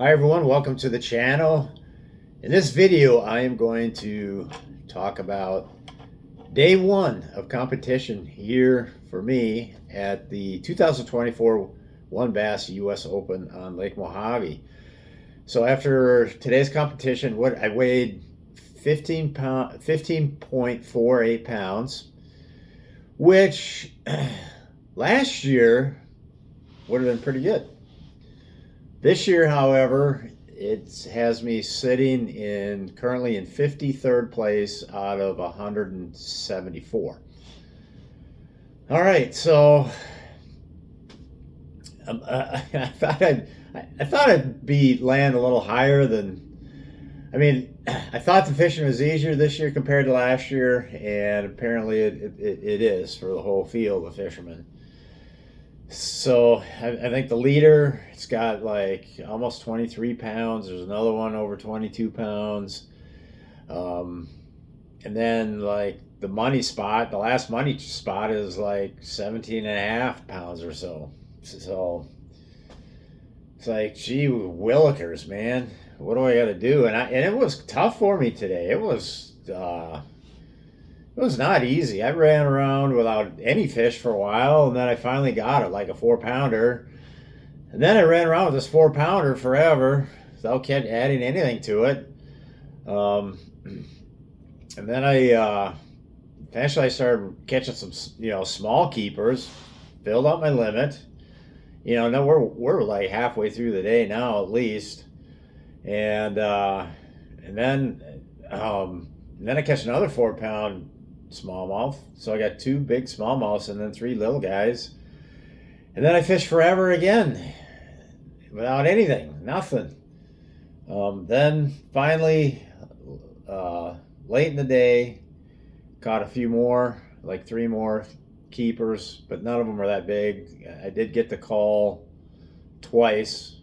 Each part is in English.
Hi everyone, welcome to the channel. In this video, I am going to talk about day one of competition here for me at the 2024 One Bass US Open on Lake Mohave. So after today's competition, what I weighed 15.48 pounds, which last year would have been pretty good. This year, however, it has me sitting currently in 53rd place out of 174. All right, so I thought I'd be land a little higher than. I thought the fishing was easier this year compared to last year, and apparently it is for the whole field of fishermen. So I think the leader, it's got like almost 23 pounds. There's another one over 22 pounds. And then like the last money spot is like 17 and a half pounds or so. So it's like, gee willikers, man. What do I got to do? And it was tough for me today. It was not easy. I ran around without any fish for a while, and then I finally got it, like a 4-pounder. And then I ran around with this 4-pounder forever without adding anything to it. And then eventually I started catching some, small keepers, filled up my limit. Now we're like halfway through the day now at least, and then I catch another 4-pound smallmouth. So I got 2 big smallmouths and then 3 little guys. And then I fished forever again without anything, nothing. Then finally, late in the day, caught a few more, like 3 more keepers, but none of them are that big. I did get the call twice,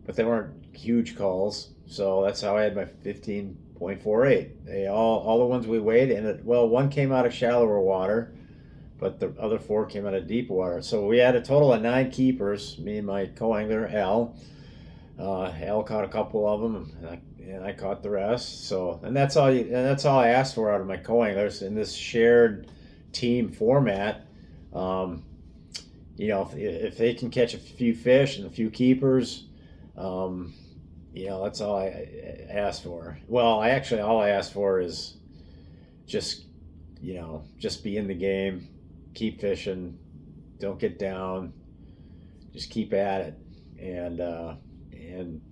but they weren't huge calls. So that's how I had my 15.48. They all the ones we weighed, and one came out of shallower water, but the other 4 came out of deep water. So we had a total of 9 keepers. Me and my co-angler Al. Al caught a couple of them, and I caught the rest. So that's all I asked for out of my co-anglers in this shared team format. If they can catch a few fish and a few keepers. That's all I asked for. Well, all I asked for is just be in the game, keep fishing, don't get down, just keep at it, and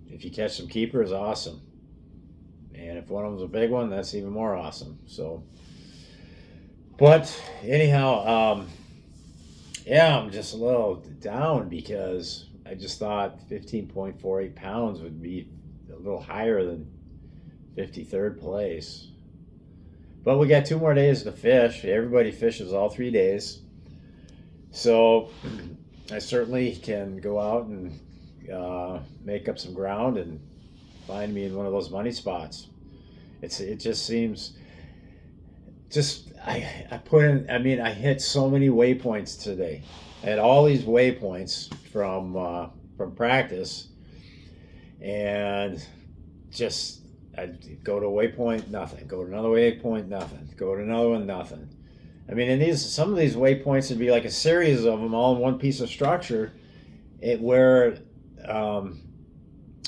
if you catch some keepers, awesome. And if one of them's a big one, that's even more awesome. So, but anyhow, yeah, I'm just a little down because I just thought 15.48 pounds would be a little higher than 53rd place. But we got 2 more days to fish. Everybody fishes all 3 days. So I certainly can go out and make up some ground and find me in one of those money spots. It just seems I hit so many waypoints today. I had all these waypoints from practice, and just I'd go to a waypoint, nothing. Go to another waypoint, nothing. Go to another one, nothing. And some of these waypoints would be like a series of them all in one piece of structure, where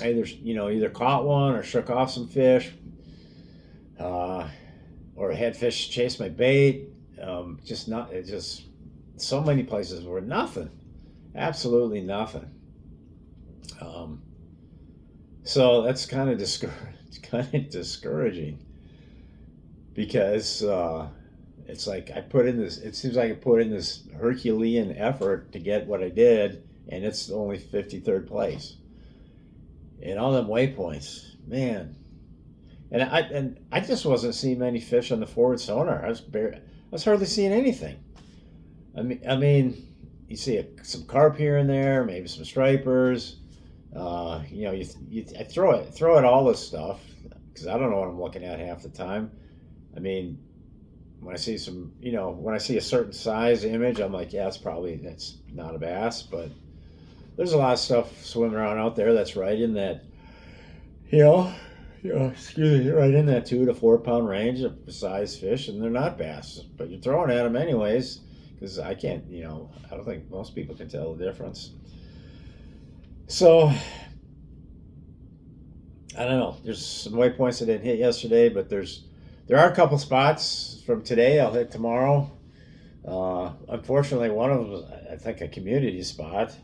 either caught one or shook off some fish, or had fish chase my bait. Just so many places where nothing, absolutely nothing. So that's kind of discouraging because it's like it seems like I put in this Herculean effort to get what I did, and it's only 53rd place. And all them waypoints, man. And I just wasn't seeing many fish on the forward sonar. I was hardly seeing anything. You see some carp here and there, maybe some stripers. I throw at all this stuff because I don't know what I'm looking at half the time. When I see when I see a certain size image, I'm like, yeah, that's not a bass. But there's a lot of stuff swimming around out there that's right in that, you know, excuse me, right in that 2 to 4 pound range of size fish, and they're not bass, but you're throwing at them anyways, because I can't, I don't think most people can tell the difference. So, I don't know. There's some waypoints I didn't hit yesterday, but there are a couple spots from today I'll hit tomorrow. Unfortunately, one of them was, I think, a community spot.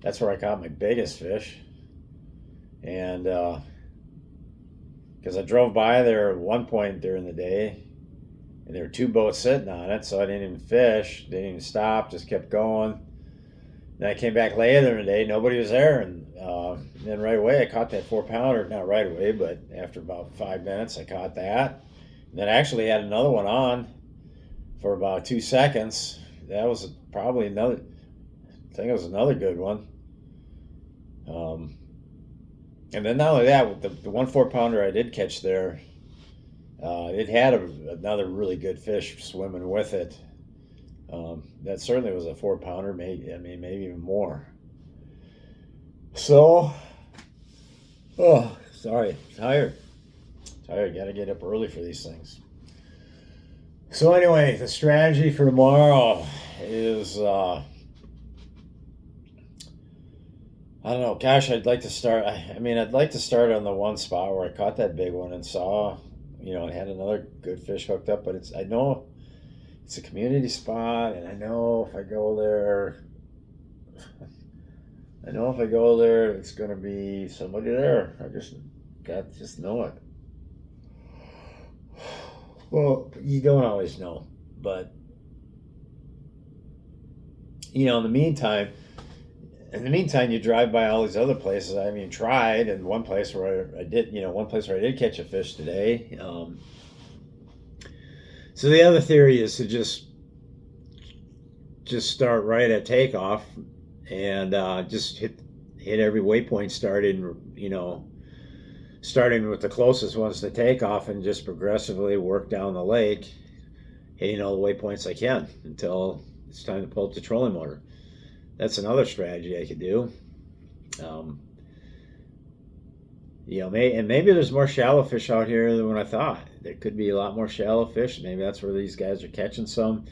That's where I caught my biggest fish. And because I drove by there at one point during the day, and there were 2 boats sitting on it, so I didn't even fish, didn't even stop, just kept going. Then I came back later in the day, nobody was there, and then right away I caught that 4-pounder. Not right away, but after about 5 minutes I caught that. And then I actually had another one on for about 2 seconds. That was probably another, I think it was another good one. And then not only that, with the 1 4-pounder I did catch there, it had another really good fish swimming with it. That certainly was a 4-pounder, maybe even more. So, sorry, tired. Gotta get up early for these things. So anyway, the strategy for tomorrow is, I don't know. Gosh, I'd like to start. I'd like to start on the one spot where I caught that big one and saw, and had another good fish hooked up. But I know it's a community spot, and I know if I go there, it's going to be somebody there. I just know it. Well, you don't always know, but in the meantime, you drive by all these other places. Tried, and one place where I did catch a fish today. So the other theory is to just start right at takeoff, and just hit every waypoint starting with the closest ones to takeoff, and just progressively work down the lake, hitting all the waypoints I can until it's time to pull up the trolling motor. That's another strategy I could do. Maybe there's more shallow fish out here than what I thought. There could be a lot more shallow fish. Maybe that's where these guys are catching some,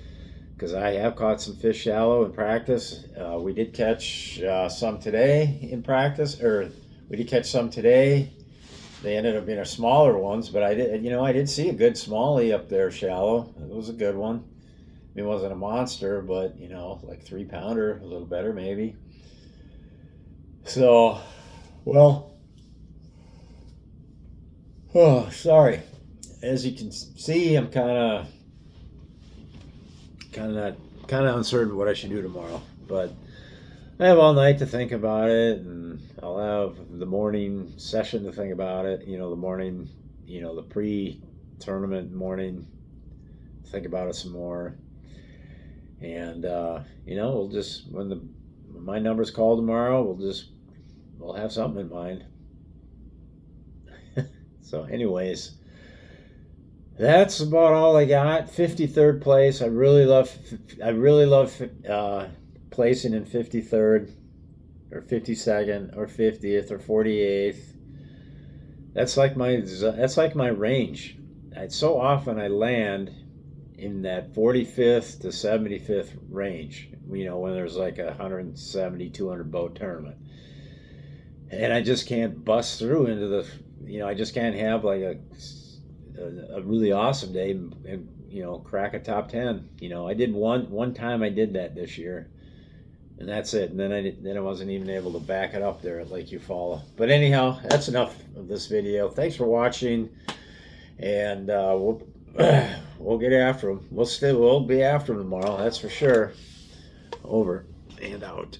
because I have caught some fish shallow in practice. We did catch some today in practice, or we did catch some today. They ended up being our smaller ones, but I did see a good smallie up there shallow. It was a good one. It wasn't a monster, but like 3-pounder, a little better maybe. So, sorry. As you can see, I'm kind of uncertain what I should do tomorrow, but I have all night to think about it, and I'll have the morning session to think about it. The morning, the pre-tournament morning, think about it some more. And we'll just, when my number's called tomorrow, we'll have something in mind. So anyways, that's about all I got. 53rd place. I really love placing in 53rd or 52nd or 50th or 48th. That's like my range. So often I land in that 45th to 75th range, when there's like a 170, 200 boat tournament. And I just can't bust through into I just can't have like a really awesome day and crack a top 10. I did one time I did that this year, and that's it. And then I wasn't even able to back it up there at Lake Eufaula. But anyhow, that's enough of this video. Thanks for watching, and we'll get after them. We'll be after them tomorrow, that's for sure. Over and out.